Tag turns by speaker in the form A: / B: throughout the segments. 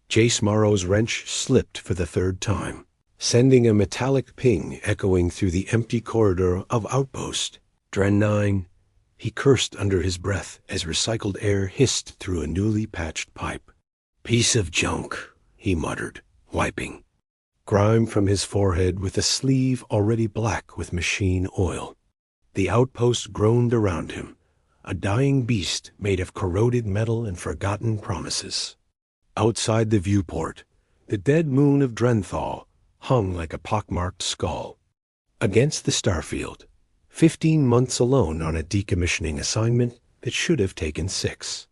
A: Jace Morrow's wrench slipped for the third time, sending a metallic ping echoing through the empty corridor of Outpost. Dren 9. He cursed under his breath as recycled air hissed through a newly patched pipe. Piece of junk, he muttered, wiping grime from his forehead with a sleeve already black with machine oil. The outpost groaned around him, a dying beast made of corroded metal and forgotten promises. Outside the viewport, the dead moon of Drenthal hung like a pockmarked skull. Against the starfield, 15 months alone on a decommissioning assignment that should have taken 6.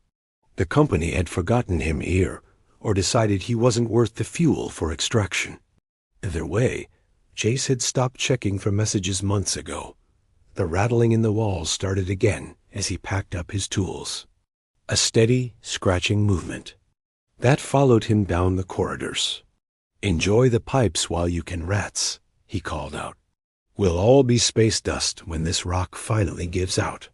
A: The company had forgotten him here, or decided he wasn't worth the fuel for extraction. Either way, Jace had stopped checking for messages months ago. The rattling in the walls started again as he packed up his tools. A steady, scratching movement. That followed him down the corridors. "Enjoy the pipes while you can, rats," he called out. "We'll all be space dust when this rock finally gives out."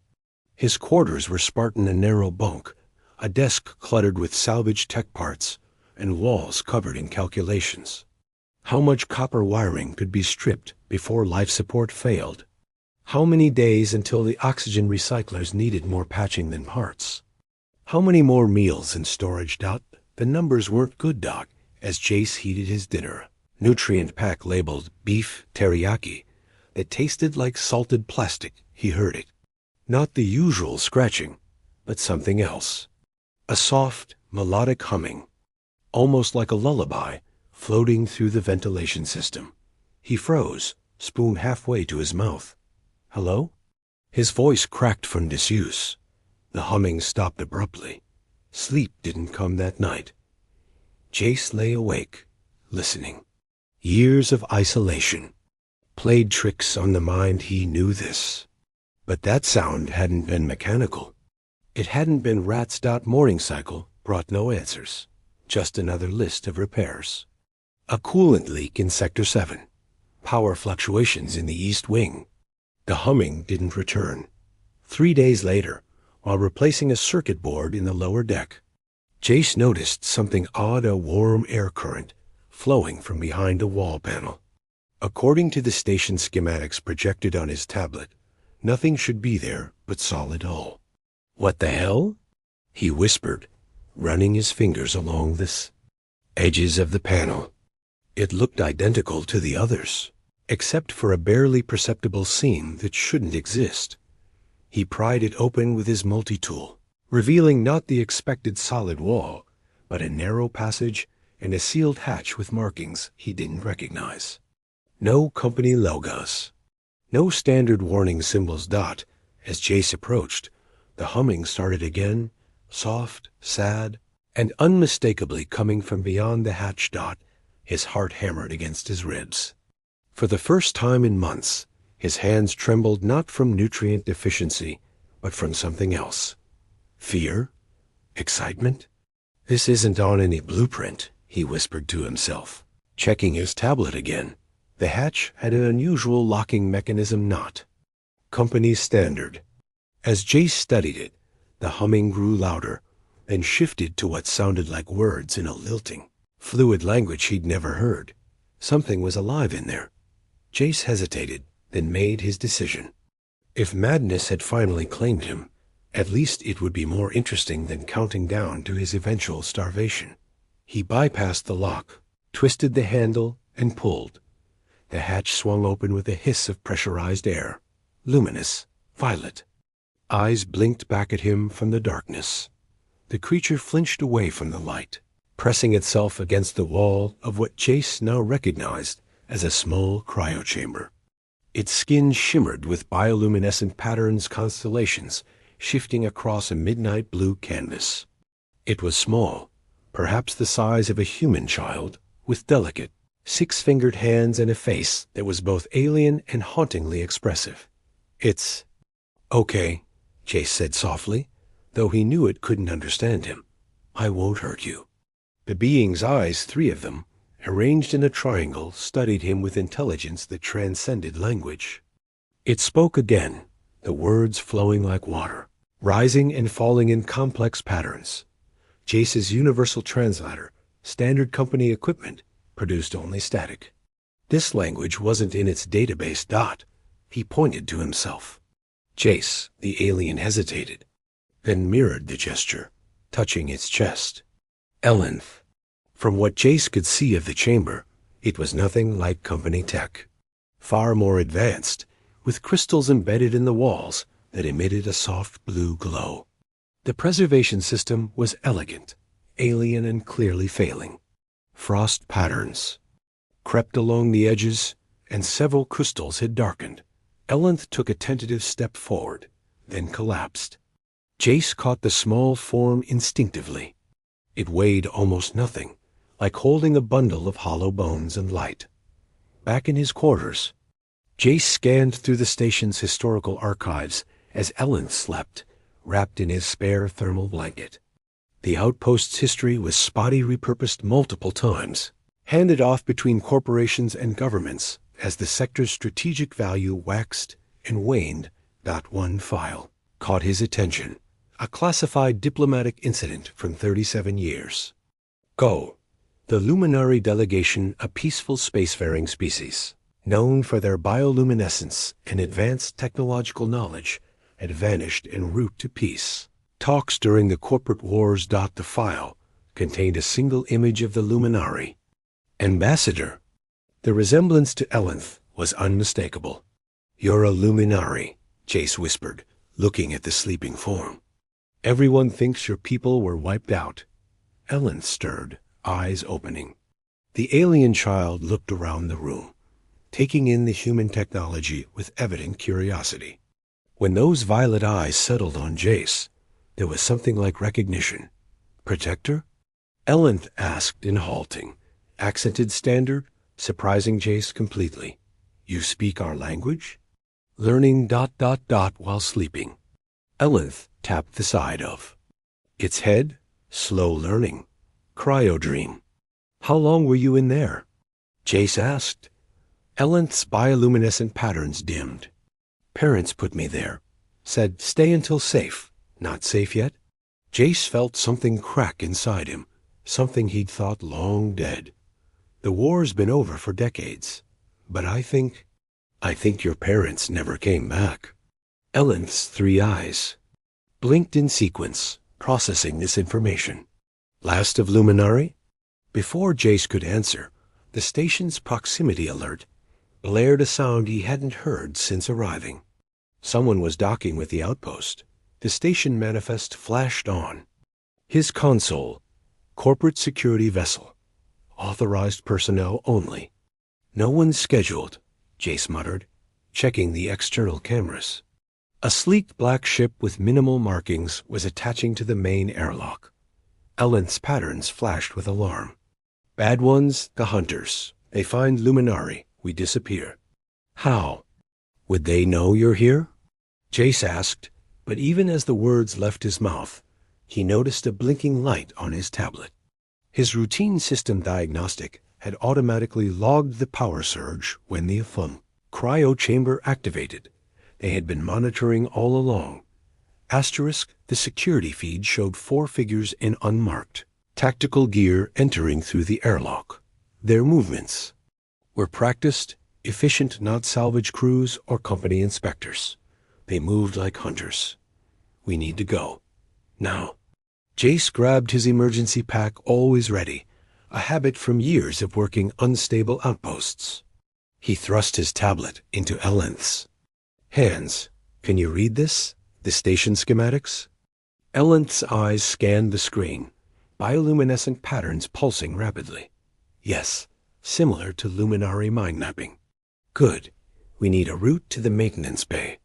A: His quarters were Spartan and narrow bunk, a desk cluttered with salvaged tech parts, and walls covered in calculations. How much copper wiring could be stripped before life support failed? How many days until the oxygen recyclers needed more patching than parts? How many more meals in storage? The numbers weren't good, Doc, as Jace heated his dinner. Nutrient pack labeled beef teriyaki that tasted like salted plastic. He heard it. Not the usual scratching, but something else. A soft, melodic humming, almost like a lullaby, floating through the ventilation system. He froze, spoon halfway to his mouth. "Hello?" His voice cracked from disuse. The humming stopped abruptly. Sleep didn't come that night. Jace lay awake, listening. Years of isolation played tricks on the mind. He knew this. But that sound hadn't been mechanical. It hadn't been rats. Morning cycle brought no answers, just another list of repairs. A coolant leak in Sector 7. Power fluctuations in the East Wing. The humming didn't return. 3 days later, while replacing a circuit board in the lower deck, Jace noticed something odd, a warm air current flowing from behind a wall panel. According to the station schematics projected on his tablet, nothing should be there but solid hull. "What the hell?" he whispered, running his fingers along the edges of the panel. It looked identical to the others, except for a barely perceptible seam that shouldn't exist. He pried it open with his multi-tool, revealing not the expected solid wall, but a narrow passage and a sealed hatch with markings he didn't recognize. No company logos. No standard warning symbols. As Jace approached, the humming started again, soft, sad, and unmistakably coming from beyond the hatch. His heart hammered against his ribs. For the first time in months, his hands trembled not from nutrient deficiency, but from something else. Fear? Excitement? "This isn't on any blueprint," he whispered to himself. Checking his tablet again, the hatch had an unusual locking mechanism. Not company standard. As Jace studied it, the humming grew louder, then shifted to what sounded like words in a lilting, fluid language he'd never heard. Something was alive in there. Jace hesitated, then made his decision. If madness had finally claimed him, at least it would be more interesting than counting down to his eventual starvation. He bypassed the lock, twisted the handle, and pulled. The hatch swung open with a hiss of pressurized air. Luminous, violet. Eyes blinked back at him from the darkness. The creature flinched away from the light, pressing itself against the wall of what Jace now recognized as a small cryochamber. Its skin shimmered with bioluminescent patterns, constellations, shifting across a midnight blue canvas. It was small, perhaps the size of a human child, with delicate, 6-fingered hands and a face that was both alien and hauntingly expressive. "It's okay," Jace said softly, though he knew it couldn't understand him. "I won't hurt you." The being's eyes, 3 of them, arranged in a triangle, studied him with intelligence that transcended language. It spoke again, the words flowing like water, rising and falling in complex patterns. Jace's universal translator Standard company equipment produced only static. This language wasn't in its database. He pointed to himself. Jace, the alien, hesitated, then mirrored the gesture, touching its chest. Elenth. From what Jace could see of the chamber, it was nothing like company tech. Far more advanced, with crystals embedded in the walls that emitted a soft blue glow. The preservation system was elegant, alien and clearly failing. Frost patterns crept along the edges, and several crystals had darkened. Elenth took a tentative step forward, then collapsed. Jace caught the small form instinctively. It weighed almost nothing, like holding a bundle of hollow bones and light. Back in his quarters, Jace scanned through the station's historical archives as Elenth slept, wrapped in his spare thermal blanket. The outpost's history was spotty, repurposed multiple times, handed off between corporations and governments as the sector's strategic value waxed and waned. One file caught his attention, a classified diplomatic incident from 37 years. Go. The Luminary Delegation, a peaceful spacefaring species, known for their bioluminescence and advanced technological knowledge, had vanished en route to peace. Talks during the corporate wars. The file contained a single image of the Luminary. Ambassador. The resemblance to Elenth was unmistakable. You're a Luminary, Jace whispered, looking at the sleeping form. Everyone thinks your people were wiped out. Elenth stirred, eyes opening. The alien child looked around the room, taking in the human technology with evident curiosity. When those violet eyes settled on Jace, there was something like recognition. Protector? Elenth asked in halting, accented standard, surprising Jace completely. You speak our language? Learning ... while sleeping. Elenth tapped the side of its head. Slow learning. Cryodream. How long were you in there? Jace asked. Elenth's bioluminescent patterns dimmed. Parents put me there. Said stay until safe. Not safe yet? Jace felt something crack inside him, something he'd thought long dead. The war's been over for decades, but I think your parents never came back. Elenth's 3 eyes blinked in sequence, processing this information. Last of Luminary? Before Jace could answer, the station's proximity alert blared a sound he hadn't heard since arriving. Someone was docking with the outpost. The station manifest flashed on. His console, corporate security vessel, authorized personnel only. No one scheduled, Jace muttered, checking the external cameras. A sleek black ship with minimal markings was attaching to the main airlock. Elenth's patterns flashed with alarm. Bad ones, the hunters. They find Luminary. We disappear. How? Would they know you're here? Jace asked, but even as the words left his mouth, he noticed a blinking light on his tablet. His routine system diagnostic had automatically logged the power surge when the cryo chamber activated. They had been monitoring all along. Asterisk, the security feed showed 4 figures in unmarked tactical gear entering through the airlock. Their movements were practiced, efficient, not salvage crews or company inspectors. They moved like hunters. We need to go. Now. Jace grabbed his emergency pack, always ready, a habit from years of working unstable outposts. He thrust his tablet into Elenth's hands. Can you read this? The station schematics? Elenth's eyes scanned the screen, bioluminescent patterns pulsing rapidly. Yes, similar to Luminary mind mapping. Good. We need a route to the maintenance bay.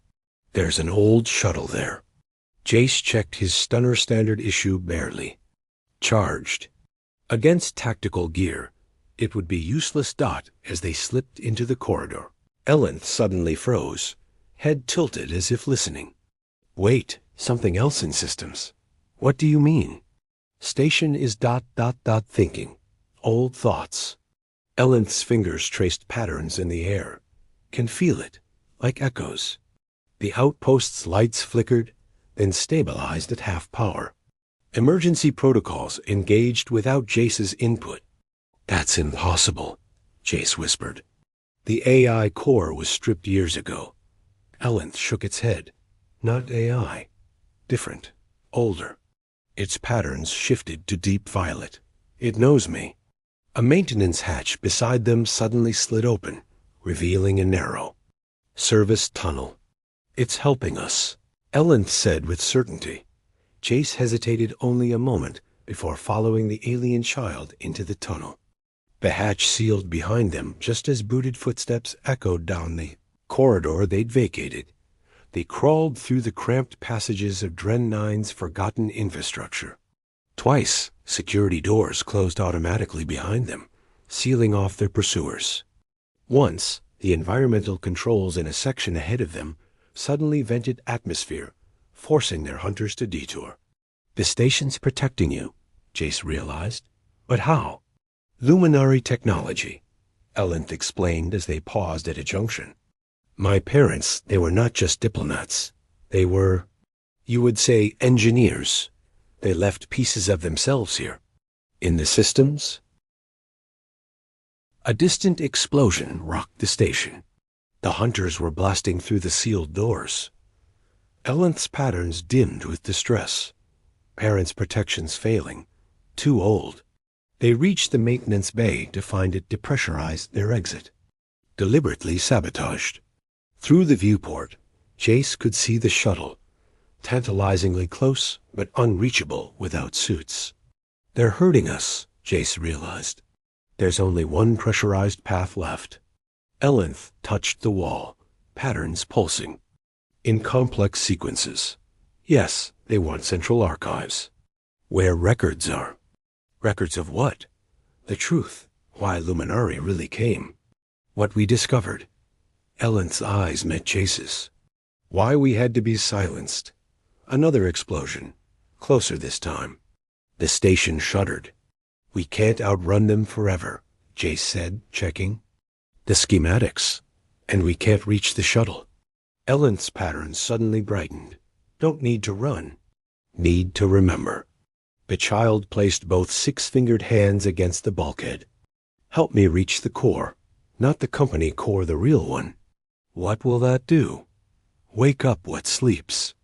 A: There's an old shuttle there. Jace checked his stunner standard issue barely. Charged. Against tactical gear, it would be useless. As they slipped into the corridor, Elenth suddenly froze, head tilted as if listening. Wait, something else in systems. What do you mean? Station is ... thinking. Old thoughts. Elenth's fingers traced patterns in the air. Can feel it, like echoes. The outpost's lights flickered, then stabilized at half power. Emergency protocols engaged without Jace's input. That's impossible, Jace whispered. The AI core was stripped years ago. Elenth shook its head. Not AI. Different. Older. Its patterns shifted to deep violet. It knows me. A maintenance hatch beside them suddenly slid open, revealing a narrow service tunnel. It's helping us, Elenth said with certainty. Jace hesitated only a moment before following the alien child into the tunnel. The hatch sealed behind them just as booted footsteps echoed down the corridor they'd vacated. They crawled through the cramped passages of Dren 9's forgotten infrastructure. Twice, security doors closed automatically behind them, sealing off their pursuers. Once, the environmental controls in a section ahead of them suddenly vented atmosphere, forcing their hunters to detour. The station's protecting you, Jace realized. But how? Luminary technology, Elenth explained as they paused at a junction. My parents, they were not just diplomats. They were, you would say, engineers. They left pieces of themselves here. In the systems? A distant explosion rocked the station. The hunters were blasting through the sealed doors. Elenth's patterns dimmed with distress. Parents' protections failing. Too old. They reached the maintenance bay to find it depressurized their exit. Deliberately sabotaged. Through the viewport, Jace could see the shuttle, tantalizingly close but unreachable without suits. They're hurting us, Jace realized. There's only one pressurized path left. Elenth touched the wall, patterns pulsing. In complex sequences. Yes, they want central archives. Where records are. Records of what? The truth. Why Luminari really came. What we discovered. Elenth's eyes met Jace's. Why we had to be silenced. Another explosion. Closer this time. The station shuddered. We can't outrun them forever, Jace said, checking. The schematics. And we can't reach the shuttle. Elenth's patterns suddenly brightened. Don't need to run. Need to remember. The child placed both six-fingered hands against the bulkhead. Help me reach the core. Not the company core, the real one. What will that do? Wake up what sleeps.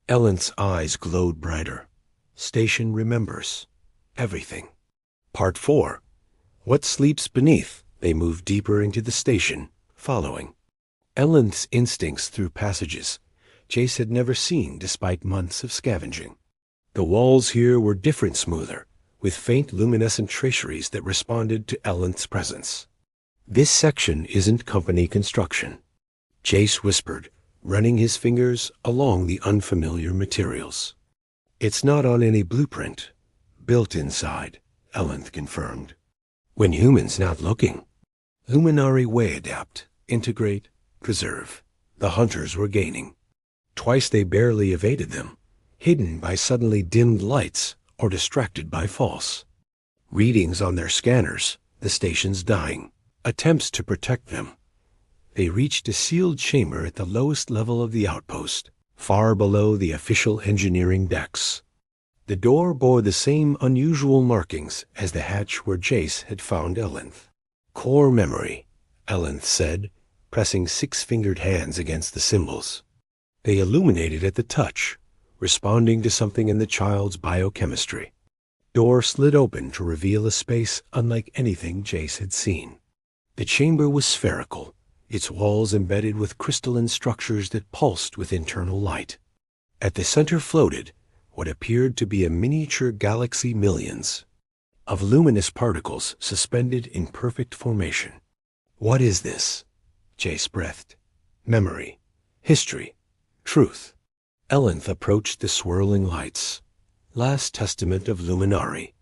A: Elenth's eyes glowed brighter. Station remembers. Everything. Part 4. What sleeps beneath? They moved deeper into the station, following. Elenth's instincts through passages Jace had never seen despite months of scavenging. The walls here were different, smoother, with faint luminescent traceries that responded to Elenth's presence. This section isn't company construction, Jace whispered, running his fingers along the unfamiliar materials. It's not on any blueprint. Built inside, Elenth confirmed. When humans not looking. Luminari way adapt, integrate, preserve. The hunters were gaining. Twice they barely evaded them, hidden by suddenly dimmed lights or distracted by false readings on their scanners, the station's dying. Attempts to protect them. They reached a sealed chamber at the lowest level of the outpost, far below the official engineering decks. The door bore the same unusual markings as the hatch where Jace had found Elenth. Core memory, Elenth said, pressing six-fingered hands against the symbols. They illuminated at the touch, responding to something in the child's biochemistry. Door slid open to reveal a space unlike anything Jace had seen. The chamber was spherical, its walls embedded with crystalline structures that pulsed with internal light. At the center floated what appeared to be a miniature galaxy, millions of luminous particles suspended in perfect formation. What is this? Jace breathed. Memory, history, truth. Elenth approached the swirling lights. Last testament of Luminari.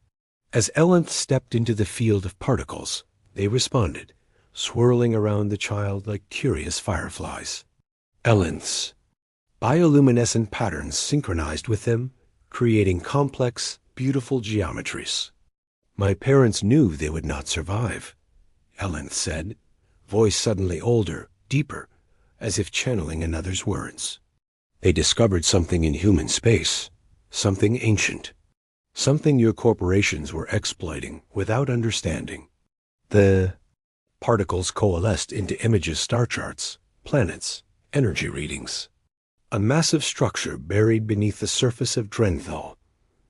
A: As Elenth stepped into the field of particles, they responded, swirling around the child like curious fireflies. Elenth's bioluminescent patterns synchronized with them, creating complex, beautiful geometries. My parents knew they would not survive, Elenth said, voice suddenly older, deeper, as if channeling another's words. They discovered something in human space, something ancient. Something your corporations were exploiting without understanding. The particles coalesced into images, star charts, planets, energy readings. A massive structure buried beneath the surface of Drenthal.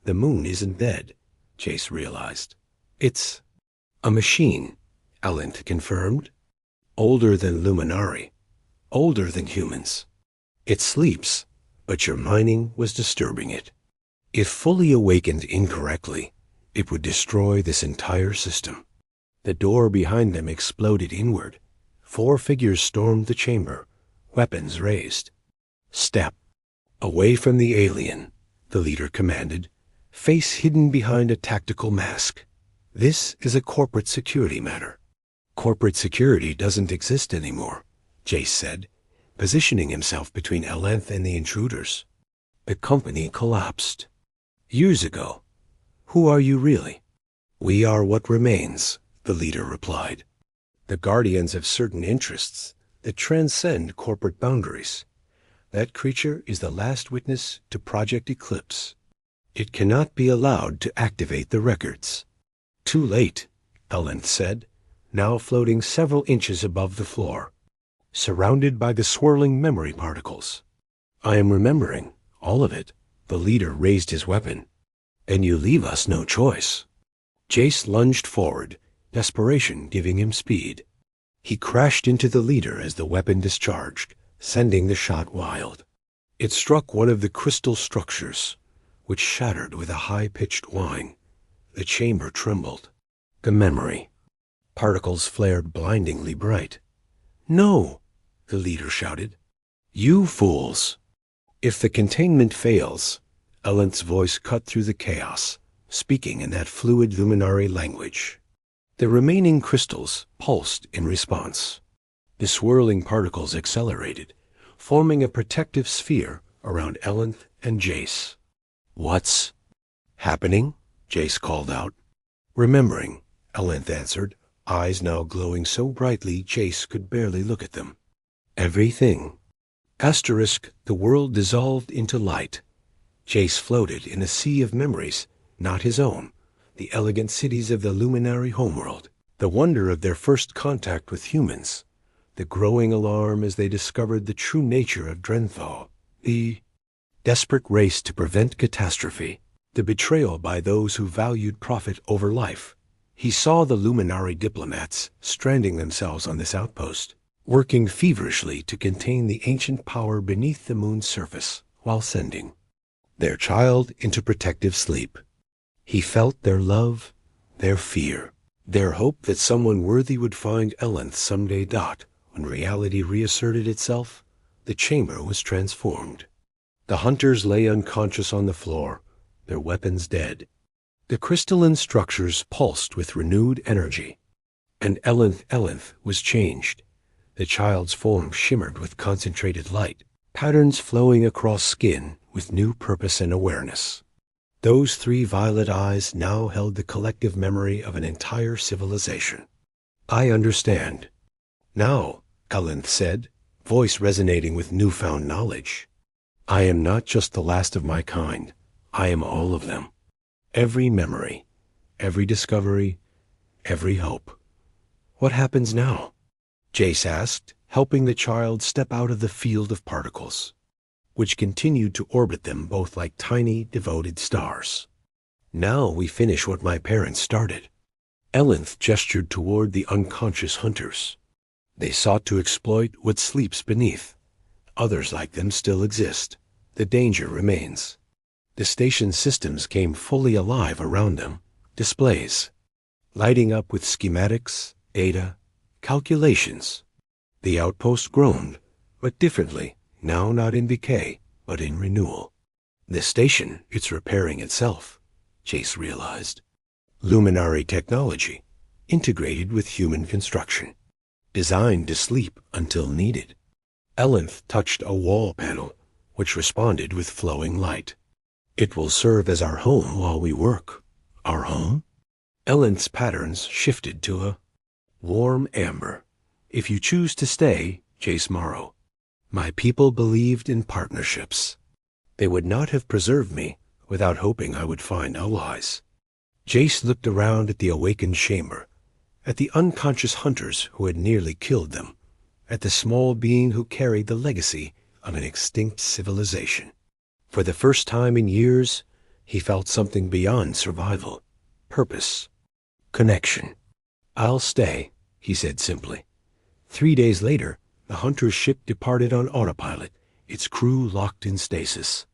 A: The moon isn't dead, Chase realized. It's a machine, Elent confirmed. Older than Luminari. Older than humans. It sleeps, but your mining was disturbing it. If fully awakened incorrectly, it would destroy this entire system. The door behind them exploded inward. 4 figures stormed the chamber, weapons raised. Step away from the alien, the leader commanded, face hidden behind a tactical mask. This is a corporate security matter. Corporate security doesn't exist anymore, Jace said, positioning himself between Elent and the intruders. The company collapsed. Years ago. Who are you really? We are what remains, the leader replied. The guardians of certain interests that transcend corporate boundaries. That creature is the last witness to Project Eclipse. It cannot be allowed to activate the records. Too late, Elent said, now floating several inches above the floor, surrounded by the swirling memory particles. I am remembering, all of it. The leader raised his weapon. And you leave us no choice. Jace lunged forward, desperation giving him speed. He crashed into the leader as the weapon discharged, sending the shot wild. It struck one of the crystal structures, which shattered with a high-pitched whine. The chamber trembled. The memory. Particles flared blindingly bright. No, the leader shouted. You fools! If the containment fails, Elent's voice cut through the chaos, speaking in that fluid luminary language. The remaining crystals pulsed in response. The swirling particles accelerated, forming a protective sphere around Elent and Jace. What's happening? Jace called out. Remembering, Elent answered, eyes now glowing so brightly Jace could barely look at them. Everything. Asterisk, the world dissolved into light. Jace floated in a sea of memories, not his own, the elegant cities of the luminary homeworld, the wonder of their first contact with humans, the growing alarm as they discovered the true nature of Drenthal, the desperate race to prevent catastrophe, the betrayal by those who valued profit over life. He saw the luminary diplomats stranding themselves on this outpost, working feverishly to contain the ancient power beneath the moon's surface while sending their child into protective sleep. He felt their love, their fear, their hope that someone worthy would find Elent someday. When reality reasserted itself, the chamber was transformed. The hunters lay unconscious on the floor, their weapons dead. The crystalline structures pulsed with renewed energy, and Elent was changed. The child's form shimmered with concentrated light, patterns flowing across skin with new purpose and awareness. Those 3 violet eyes now held the collective memory of an entire civilization. I understand. Now, Elent said, voice resonating with newfound knowledge. I am not just the last of my kind. I am all of them. Every memory, every discovery, every hope. What happens now? Jace asked, helping the child step out of the field of particles, which continued to orbit them both like tiny, devoted stars. Now we finish what my parents started. Elent gestured toward the unconscious hunters. They sought to exploit what sleeps beneath. Others like them still exist. The danger remains. The station systems came fully alive around them, displays, lighting up with schematics, data, calculations. The outpost groaned, but differently, now not in decay, but in renewal. The station, it's repairing itself, Chase realized. Luminary technology, integrated with human construction, designed to sleep until needed. Elent touched a wall panel, which responded with flowing light. It will serve as our home while we work. Our home? Elent's patterns shifted to a warm amber. If you choose to stay, Jace Morrow. My people believed in partnerships. They would not have preserved me without hoping I would find allies. Jace looked around at the awakened chamber, at the unconscious hunters who had nearly killed them, at the small being who carried the legacy of an extinct civilization. For the first time in years, he felt something beyond survival. Purpose. Connection. "I'll stay," he said simply. 3 days later, the hunter's ship departed on autopilot, its crew locked in stasis.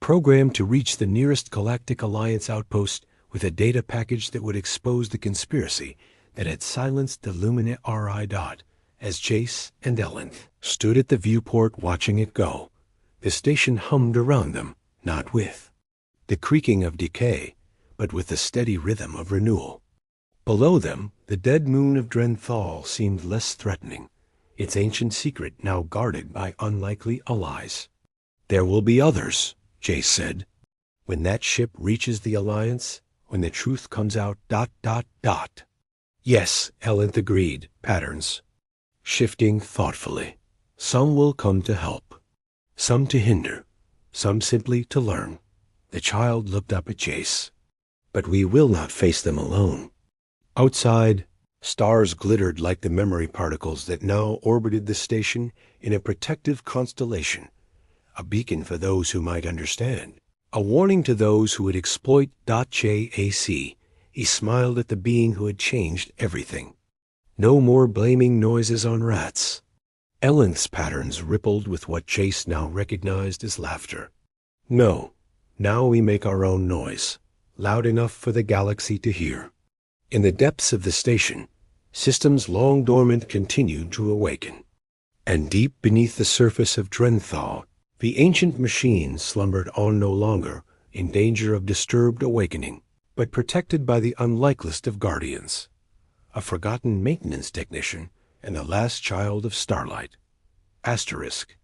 A: Programmed to reach the nearest Galactic Alliance outpost with a data package that would expose the conspiracy that had silenced the Lumina RI dot. As Jace and Ellen stood at the viewport watching it go, the station hummed around them, not with the creaking of decay, but with the steady rhythm of renewal. Below them, the dead moon of Drenthal seemed less threatening, its ancient secret now guarded by unlikely allies. "There will be others," Jace said. "When that ship reaches the Alliance, when the truth comes out ... "Yes," Ellen agreed, patterns shifting thoughtfully. "Some will come to help, some to hinder, some simply to learn." The child looked up at Jace. "But we will not face them alone." Outside, stars glittered like the memory particles that now orbited the station in a protective constellation, a beacon for those who might understand, a warning to those who would exploit .JAC. He smiled at the being who had changed everything. No more blaming noises on rats. Ellen's patterns rippled with what Jace now recognized as laughter. "No, now we make our own noise, loud enough for the galaxy to hear." In the depths of the station, systems long dormant continued to awaken. And deep beneath the surface of Drenthal, the ancient machine slumbered on no longer, in danger of disturbed awakening, but protected by the unlikeliest of guardians, a forgotten maintenance technician and the last child of starlight. Asterisk.